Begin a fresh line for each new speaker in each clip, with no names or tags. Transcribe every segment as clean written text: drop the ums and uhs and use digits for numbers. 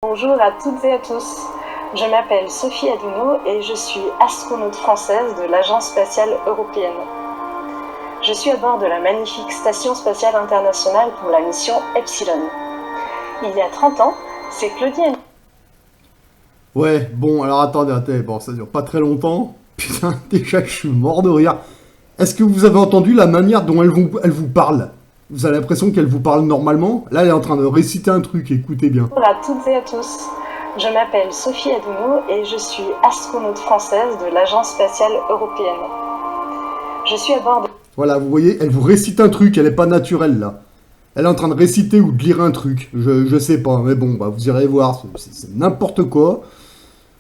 Bonjour à toutes et à tous, je m'appelle Sophie Adouno et je suis astronaute française de l'Agence spatiale européenne. Je suis à bord de la magnifique Station spatiale internationale pour la mission Epsilon. Il y a 30 ans, c'est Claudie et...
Ouais, bon, alors attendez, bon, ça dure pas très longtemps. Putain, déjà, je suis mort de rire. Est-ce que vous avez entendu la manière dont elle vous parle? Vous avez l'impression qu'elle vous parle normalement? Là, elle est en train de réciter un truc, écoutez bien.
Bonjour à toutes et à tous, je m'appelle Sophie Adouno et je suis astronaute française de l'Agence spatiale européenne. Je suis à bord de...
Voilà, vous voyez, elle vous récite un truc, elle est pas naturelle, là. Elle est en train de réciter ou de lire un truc, je sais pas, mais bon, bah, vous irez voir, c'est n'importe quoi.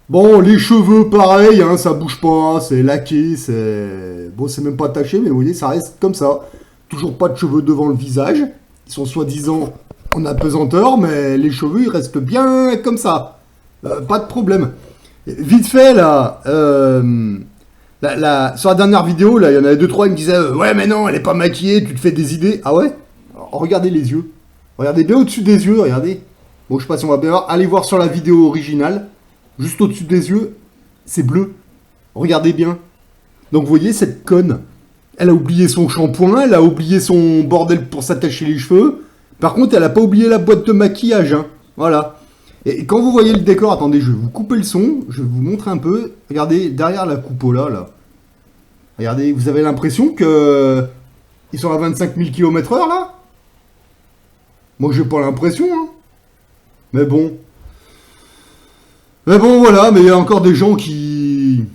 Bon, les cheveux, pareil, hein, ça bouge pas, c'est laqué, c'est... Bon, c'est même pas taché, mais vous voyez, ça reste comme ça. Toujours pas de cheveux devant le visage. Ils sont soi-disant en apesanteur, mais les cheveux, ils restent bien comme ça. Pas de problème. Vite fait, là, sur la dernière vidéo, là, il y en avait deux, trois, ils me disaient ouais, mais non, elle est pas maquillée, tu te fais des idées. Ah ouais? Alors, regardez les yeux. Regardez bien au-dessus des yeux, regardez. Bon, je sais pas si on va bien voir. Allez voir sur la vidéo originale. Juste au-dessus des yeux, c'est bleu. Regardez bien. Donc vous voyez, cette conne, elle a oublié son shampoing, elle a oublié son bordel pour s'attacher les cheveux. Par contre, elle a pas oublié la boîte de maquillage. Hein. Voilà. Et quand vous voyez le décor, attendez, je vais vous couper le son, je vais vous montrer un peu. Regardez, derrière la coupola, là. Regardez, vous avez l'impression que... Ils sont à 25 000 km/h, là? Moi, j'ai pas l'impression, hein. Mais bon, voilà, mais il y a encore des gens qui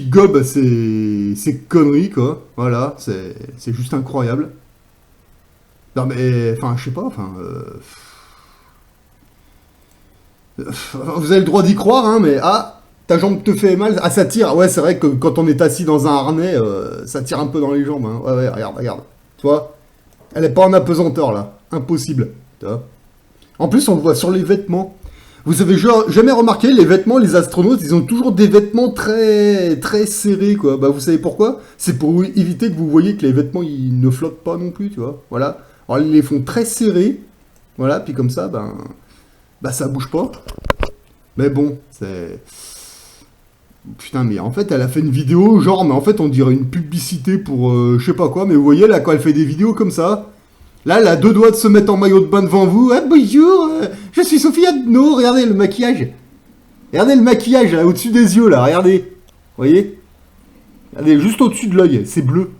gobent ces conneries, quoi. Voilà, c'est juste incroyable. Non, mais, enfin, je sais pas, enfin... vous avez le droit d'y croire, hein, mais... Ah, ta jambe te fait mal. Ah, ça tire. Ouais, c'est vrai que quand on est assis dans un harnais, ça tire un peu dans les jambes. Hein. Ouais, regarde, regarde. Tu vois? Elle est pas en apesanteur, là. Impossible. Tu vois? En plus, on le voit sur les vêtements. Vous avez jamais remarqué, les vêtements, les astronautes, ils ont toujours des vêtements très très serrés, quoi. Bah, vous savez pourquoi? C'est pour éviter que vous voyez que les vêtements, ils ne flottent pas non plus, tu vois. Voilà. Alors, ils les font très serrés. Voilà, puis comme ça, bah ça bouge pas. Mais bon, c'est... Putain, mais en fait, elle a fait une vidéo, genre, mais en fait, on dirait une publicité pour je sais pas quoi, mais vous voyez, là, quand elle fait des vidéos comme ça, là, elle a deux doigts de se mettre en maillot de bain devant vous. Ah, bonjour, je suis Sophie Adno, regardez le maquillage. Regardez le maquillage, là, au-dessus des yeux, là, regardez. Vous voyez? Regardez, juste au-dessus de l'œil, c'est bleu.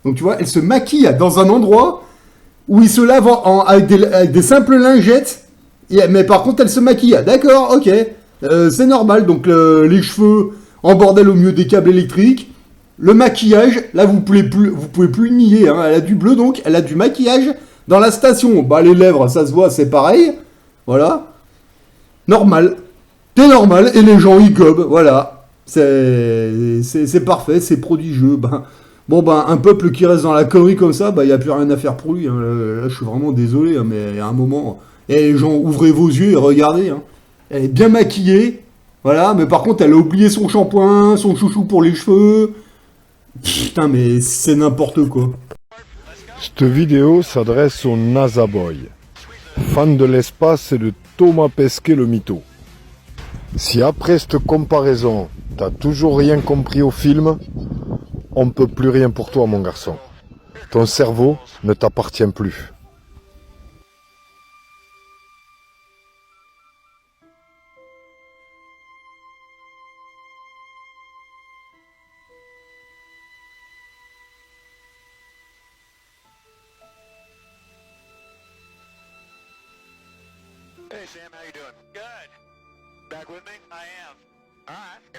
Donc, tu vois, elle se maquille dans un endroit où il se lave avec des simples lingettes, mais par contre, elle se maquille. D'accord, ok. C'est normal, donc les cheveux en bordel au milieu des câbles électriques. Le maquillage, là vous pouvez plus le nier, hein. Elle a du bleu donc, elle a du maquillage dans la station. Bah les lèvres, ça se voit, c'est pareil. Voilà. Normal. C'est normal, et les gens y gobent, voilà. C'est parfait, c'est prodigieux. Bon, un peuple qui reste dans la connerie comme ça, il n'y a plus rien à faire pour lui. Hein. Là, je suis vraiment désolé, hein, mais à un moment... Et les gens, ouvrez vos yeux et regardez. Hein. Elle est bien maquillée, voilà, mais par contre, elle a oublié son shampoing, son chouchou pour les cheveux. Putain, mais c'est n'importe quoi.
Cette vidéo s'adresse au NASA Boy, fan de l'espace et de Thomas Pesquet le mytho. Si après cette comparaison, t'as toujours rien compris au film, on peut plus rien pour toi mon garçon. Ton cerveau ne t'appartient plus.
Hey Sam, how you doing? Good. Back with me? I am. All right.